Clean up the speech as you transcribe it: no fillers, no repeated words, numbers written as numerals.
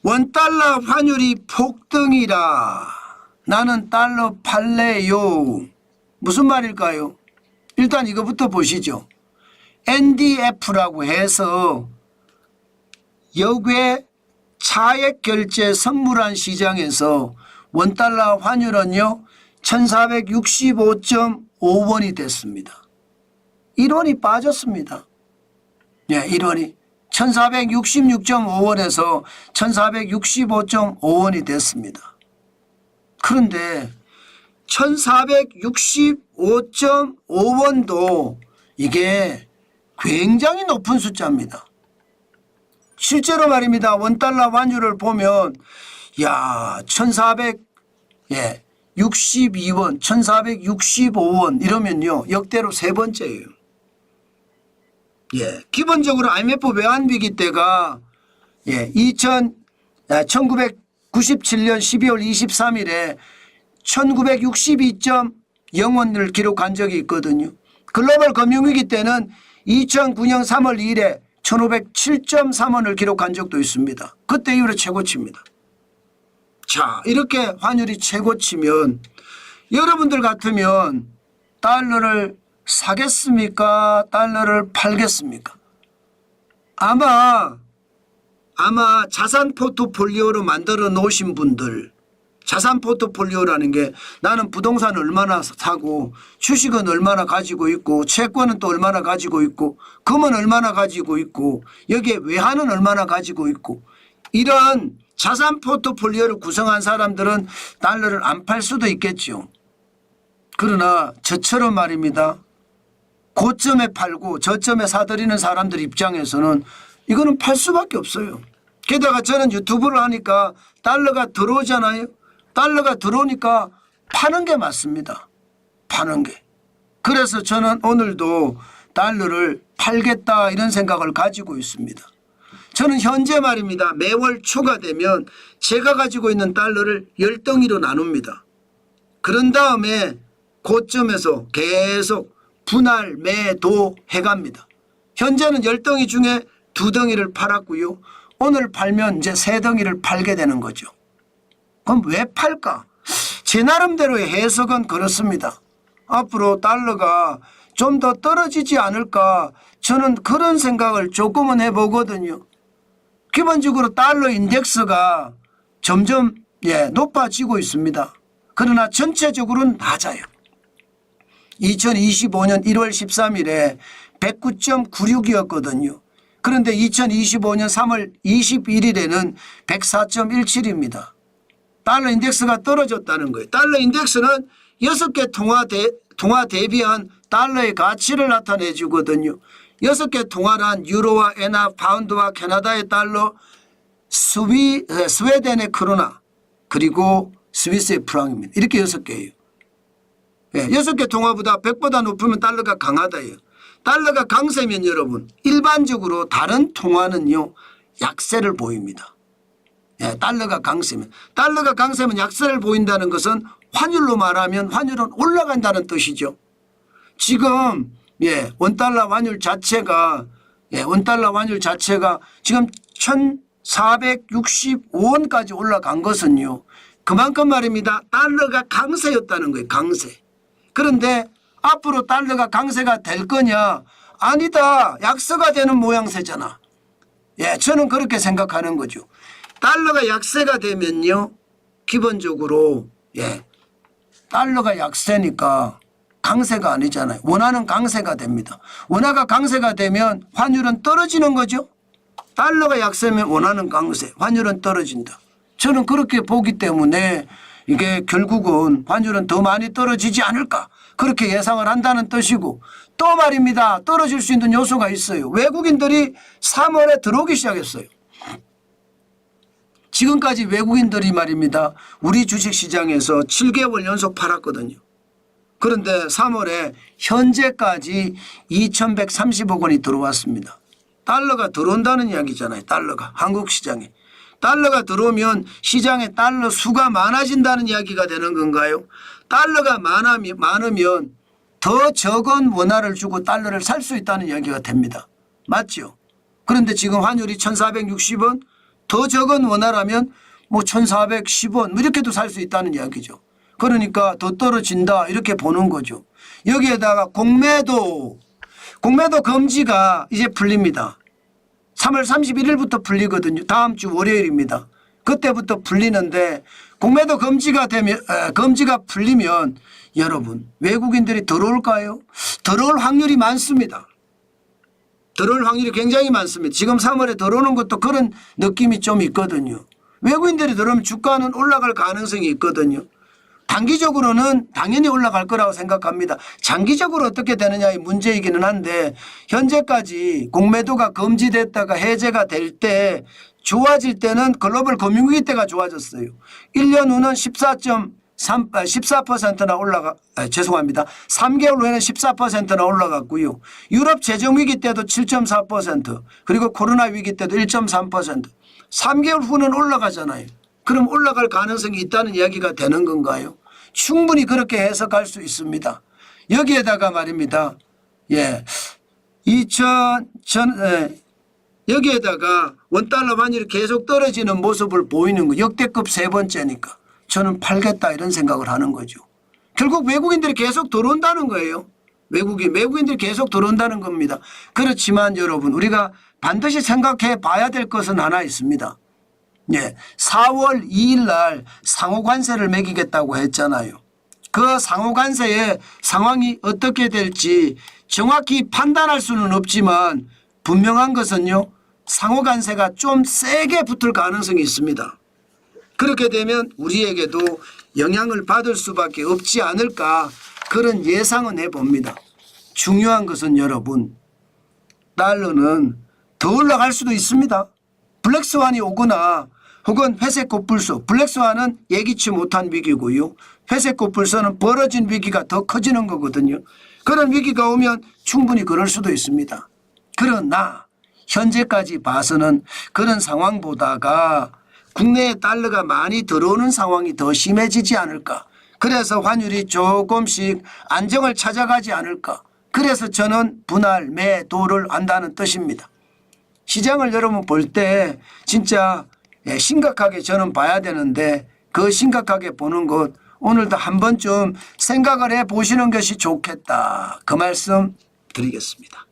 원달러 환율이 폭등이라 나는 달러 팔래요. 무슨 말일까요? 일단 이거부터 보시죠. NDF라고 해서 역외 차액 결제 선물한 시장에서 원달러 환율은요 1465.5원이 됐습니다. 1원이 빠졌습니다. 네, 1원이 1466.5원에서 1465.5원이 됐습니다. 그런데 1465.5원도 이게 굉장히 높은 숫자입니다. 실제로 말입니다. 원달러 환율을 보면 1462원, 1465원 이러면요 역대로 세 번째예요. 기본적으로 IMF 외환위기 때가 1997년 12월 23일에 1962.0원을 기록한 적이 있거든요. 글로벌 금융위기 때는 2009년 3월 2일에 1507.3원을 기록한 적도 있습니다. 그때 이후로 최고치입니다. 자, 이렇게 환율이 최고치면 여러분들 같으면 달러를 사겠습니까? 달러를 팔겠습니까? 아마 자산 포트폴리오로 만들어 놓으신 분들, 자산 포트폴리오라는 게 나는 부동산을 얼마나 사고 주식은 얼마나 가지고 있고 채권은 또 얼마나 가지고 있고 금은 얼마나 가지고 있고 여기에 외환은 얼마나 가지고 있고 이런 자산 포트폴리오를 구성한 사람들은 달러를 안 팔 수도 있겠죠. 그러나 저처럼 말입니다. 고점에 팔고 저점에 사들이는 사람들 입장에서는 이거는 팔 수밖에 없어요. 게다가 저는 유튜브를 하니까 달러가 들어오잖아요. 달러가 들어오니까 파는 게 맞습니다. 파는 게. 그래서 저는 오늘도 달러를 팔겠다 이런 생각을 가지고 있습니다. 저는 현재 말입니다. 매월 초가 되면 제가 가지고 있는 달러를 10덩이로 나눕니다. 그런 다음에 고점에서 계속 분할 매도 해갑니다. 현재는 10덩이 중에 2덩이를 팔았고요. 오늘 팔면 이제 3덩이를 팔게 되는 거죠. 그럼 왜 팔까? 제 나름대로의 해석은 그렇습니다. 앞으로 달러가 좀 더 떨어지지 않을까 저는 그런 생각을 조금은 해보거든요. 기본적으로 달러 인덱스가 점점 높아지고 있습니다. 그러나 전체적으로는 낮아요. 2025년 1월 13일에 109.96이었거든요. 그런데 2025년 3월 21일에는 104.17입니다. 달러 인덱스가 떨어졌다는 거예요. 달러 인덱스는 6개 통화 대비한 달러의 가치를 나타내 주거든요. 6개 통화란 유로와 엔화, 파운드와 캐나다의 달러, 스웨덴의 크로나 그리고 스위스의 프랑입니다. 이렇게 6개예요. 6개 통화보다 100보다 높으면 달러가 강하다예요. 달러가 강세면 여러분 일반적으로 다른 통화는요 약세를 보입니다. 달러가 강세면 약세를 보인다는 것은 환율로 말하면 환율은 올라간다는 뜻이죠. 지금 원달러 환율 자체가 지금 1465원까지 올라간 것은요 그만큼 말입니다. 달러가 강세였다는 거예요. 강세. 그런데 앞으로 달러가 강세가 될 거냐? 아니다. 약세가 되는 모양새잖아. 저는 그렇게 생각하는 거죠. 달러가 약세가 되면요 기본적으로 달러가 약세니까 강세가 아니잖아요. 원화는 강세가 됩니다. 원화가 강세가 되면 환율은 떨어지는 거죠. 달러가 약세면 원화는 강세, 환율은 떨어진다. 저는 그렇게 보기 때문에 이게 결국은 환율은 더 많이 떨어지지 않을까 그렇게 예상을 한다는 뜻이고 또 말입니다. 떨어질 수 있는 요소가 있어요. 외국인들이 3월에 들어오기 시작했어요. 지금까지 외국인들이 말입니다. 우리 주식시장에서 7개월 연속 팔았거든요. 그런데 3월에 현재까지 2130억 원이 들어왔습니다. 달러가 들어온다는 이야기잖아요. 달러가 한국 시장에. 달러가 들어오면 시장에 달러 수가 많아진다는 이야기가 되는 건가요? 달러가 많으면 더 적은 원화를 주고 달러를 살 수 있다는 이야기가 됩니다. 맞죠? 그런데 지금 환율이 1460원, 더 적은 원화라면 뭐 1,410원 뭐 이렇게도 살 수 있다는 이야기죠. 그러니까 더 떨어진다 이렇게 보는 거죠. 여기에다가 공매도 금지가 이제 풀립니다. 3월 31일부터 풀리거든요. 다음 주 월요일입니다. 그때부터 풀리는데 공매도 금지가 풀리면 여러분 외국인들이 들어올까요? 들어올 확률이 많습니다. 들어올 확률이 굉장히 많습니다. 지금 3월에 들어오는 것도 그런 느낌이 좀 있거든요. 외국인들이 들어오면 주가는 올라갈 가능성이 있거든요. 단기적으로는 당연히 올라갈 거라고 생각합니다. 장기적으로 어떻게 되느냐의 문제이기는 한데 현재까지 공매도가 금지됐다가 해제가 될 때 좋아질 때는 글로벌 금융위기 때가 좋아졌어요. 1년 후는 14%나 죄송합니다. 3개월 후에는 14%나 올라갔고요. 유럽 재정위기 때도 7.4% 그리고 코로나 위기 때도 1.3% 3개월 후는 올라가잖아요. 그럼 올라갈 가능성이 있다는 이야기가 되는 건가요? 충분히 그렇게 해석할 수 있습니다. 여기에다가 말입니다. 여기에다가 원달러 환율이 계속 떨어지는 모습을 보이는 거 역대급 세 번째니까 저는 팔겠다 이런 생각을 하는 거죠. 결국 외국인들이 계속 들어온다는 거예요. 외국인들이 계속 들어온다는 겁니다. 그렇지만 여러분 우리가 반드시 생각해 봐야 될 것은 하나 있습니다. 4월 2일 날 상호관세를 매기겠다고 했잖아요. 그 상호관세의 상황이 어떻게 될지 정확히 판단할 수는 없지만 분명한 것은요. 상호관세가 좀 세게 붙을 가능성이 있습니다. 그렇게 되면 우리에게도 영향을 받을 수밖에 없지 않을까 그런 예상은 해봅니다. 중요한 것은 여러분 달러는 더 올라갈 수도 있습니다. 블랙스완이 오거나 혹은 회색꽃 불소 블랙스완은 예기치 못한 위기고요. 회색꽃 불소는 벌어진 위기가 더 커지는 거거든요. 그런 위기가 오면 충분히 그럴 수도 있습니다. 그러나 현재까지 봐서는 그런 상황보다가 국내에 달러가 많이 들어오는 상황이 더 심해지지 않을까. 그래서 환율이 조금씩 안정을 찾아가지 않을까. 그래서 저는 분할 매도를 한다는 뜻입니다. 시장을 여러분 볼 때 진짜 심각하게 저는 봐야 되는데 그 심각하게 보는 것 오늘도 한 번쯤 생각을 해 보시는 것이 좋겠다. 그 말씀 드리겠습니다.